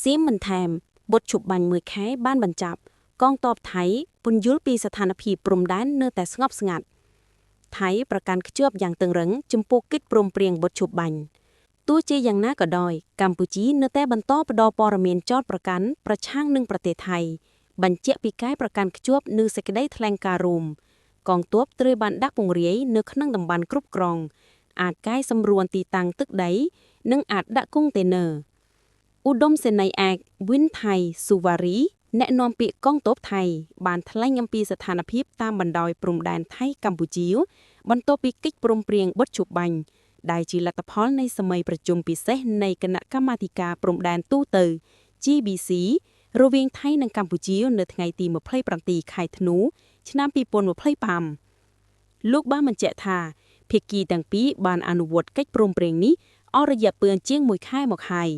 សៀមមិនថែមបុតជប់បាញ់មួយខែបានបញ្ចប់កងទ័ពថៃពន្យល់ពីស្ថានភាពព្រំដែននៅតែស្ងប់ស្ងាត់ថៃប្រកាន់ខ្ជាប់យ៉ាងតឹងរឹងចំពោះកិច្ចព្រមព្រៀងបុតជប់បាញ់ទោះជាយ៉ាងណាក៏ដោយកម្ពុជានៅតែបន្តផ្ដល់ព័ត៌មានចោទប្រកាន់ប្រឆាំងនឹងប្រទេសថៃបញ្ជាក់ពីការប្រកាន់ខ្ជាប់នៅសេចក្តីថ្លែងការណ៍រួមកងទ័ពត្រូវបានដាក់ពង្រាយនៅក្នុងតំបន់គ្រប់គ្រងអាចកែសម្រួលទីតាំងទឹកដីនិងអាចដាក់កុងតេន័រឧត្តមសេនីយ៍ឯកវិនថៃស៊ូវ៉ារីអ្នកនាំពាក្យកងទ័ពថៃបានថ្លែងអំពីស្ថានភាពតាមបណ្ដោយព្រំដែនថៃកម្ពុជាបន្ទាប់ពីកិច្ចព្រមព្រៀងបុតជប់បាញ់ដែលជាលទ្ធផលនៃសម័យប្រជុំពិសេសនៃគណៈកម្មាធិការព្រំដែនទូទៅ GBC រវាងថៃនិងកម្ពុជានៅថ្ងៃទី27ខែធ្នូឆ្នាំ2025លោកបានបញ្ជាក់ថាភាគីទាំងពីរបានអនុវត្តកិច្ចព្រមព្រៀងនេះអស់រយៈពេលជាង1ខែមកហើយ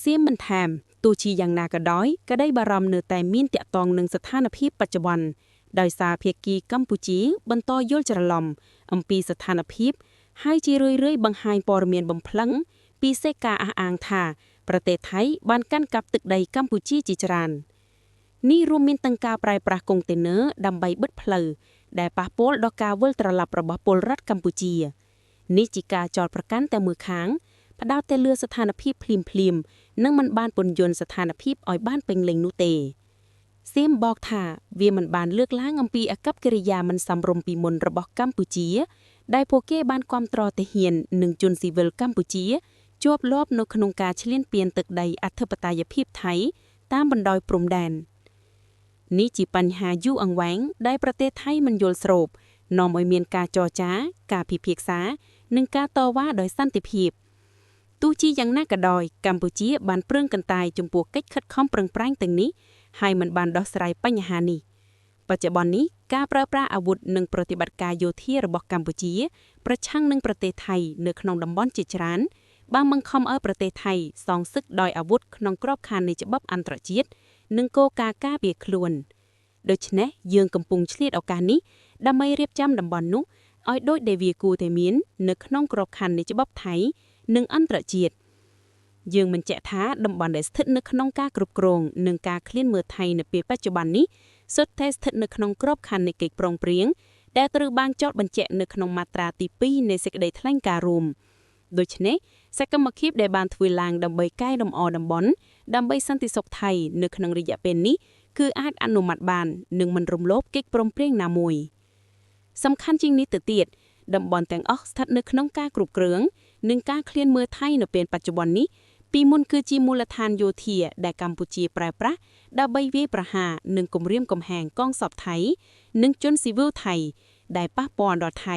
សៀមមិនថែមទោះជាយ៉ាងណាក៏ដោយក្តីបារម្ភនៅតែមានតាក់ទងនឹងស្ថានភាពបច្ចុប្បន្នដោយសារភាគីកម្ពុជាបន្តយល់ច្រឡំអំពីស្ថានភាពហើយជារឿយៗបង្ហាញព័ត៌មានបំផ្លឹងពីសេចក្ដីអះអាងថាប្រទេសថៃបានកាន់កាប់ទឹកដីកម្ពុជាជាច្រើននេះរួមមានទាំងការប្រើប្រាស់កុងតេន័រដើម្បីបិទផ្លូវដែលប៉ះពាល់ដល់ការវិលត្រឡប់របស់ពលរដ្ឋកម្ពុជានេះជាការចោទប្រកាន់តែមួយខាងផ្ដោតតែលើស្ថានភាពភ្លាមៗនិងមិនបានពន្យល់ស្ថានភាពឲ្យបានពេញលេញនោះទេសៀមบอกថាវាមិនបានលើកឡើងអំពីអាកប្បកិរិយាមិនសមរម្យពីមុនរបស់កម្ពុជាដែលពួកគេបានគាំទ្រទាហាននិងជនស៊ីវិលកម្ពុជាជាប់លាប់នៅក្នុងការឈ្លានពានទឹកដីអធិបតេយ្យភាពថៃតាមបណ្ដោយព្រំដែននេះជាបញ្ហាយូរអង្វែងដែលប្រទេសថៃមិនយល់ស្របនាំឲ្យមានការចរចាការពិភាក្សានិងការតវ៉ាដោយសន្តិភាពទោះជាយ៉ាងណាក៏ដោយកម្ពុជាបានប្រឹងកន្តើយចំពោះកិច្ចខិតខំប្រឹងប្រែងទាំងនេះហើយមិនបានដោះស្រាយបញ្ហានេះបច្ចុប្បន្ននេះការប្រើប្រាស់អាវុធនិងប្រតិបត្តិការយោធារបស់កម្ពុជាប្រឆាំងនឹងប្រទេសថៃនៅក្នុងតំបន់ជាច្រើនបានបង្ខំឲ្យប្រទេសថៃសងសឹកដោយអាវុធក្នុងក្របខ័ណ្ឌនៃច្បាប់អន្តរជាតិនិងគោលការណ៍ការពារខ្លួនដូច្នេះយើងកំពុងឆ្លៀតឱកាសនេះដើម្បីរៀបចំតំបន់នោះឲ្យដូចដែលវាគួរតែមាននៅក្នុងក្របខ័ណ្ឌនៃច្បាប់ថៃនិងអន្តរជាតិយើងបញ្ជាក់ថាតំបន់ដែលស្ថិតនៅក្នុងការគ្រប់គ្រងនិងការឃ្លានមើលថៃនៅពេលបច្ចុប្បន្ននេះសុទ្ធតែស្ថិតនៅក្នុងក្របខ័ណ្ឌនៃកិច្ចព្រមព្រៀងដែលត្រូវបានចោទបញ្ជាក់នៅក្នុងមាត្រាទី2នៃសេចក្តីថ្លែងការណ៍រួមដូច្នេះសកម្មភាពដែលបានធ្វើឡើងដើម្បីកែលម្អតំបន់ដើម្បីសន្តិសុខថៃនៅក្នុងរយៈពេលនេះគឺអាចអនុម័តបាននិងមិនរំលោភកិច្ចព្រមព្រៀងណាមួយសំខាន់ជាងនេះទៅទៀតតំបន់ទាំងអស់ស្ថិតនៅក្នុងការគ្រប់គ្រងនិងការឃ្លានមើលថៃនៅពេលបច្ចុប្បន្ននេះពីមុនគឺជាមូលដ្ឋានយោធាដែលកម្ពុជាប្រើប្រាស់ដើម្បីវាយប្រហារនិងគំរាមកំហែងកងទ័ពថៃនិងជនស៊ីវិលថៃដែលប៉ះពាល់ដល់ថៃ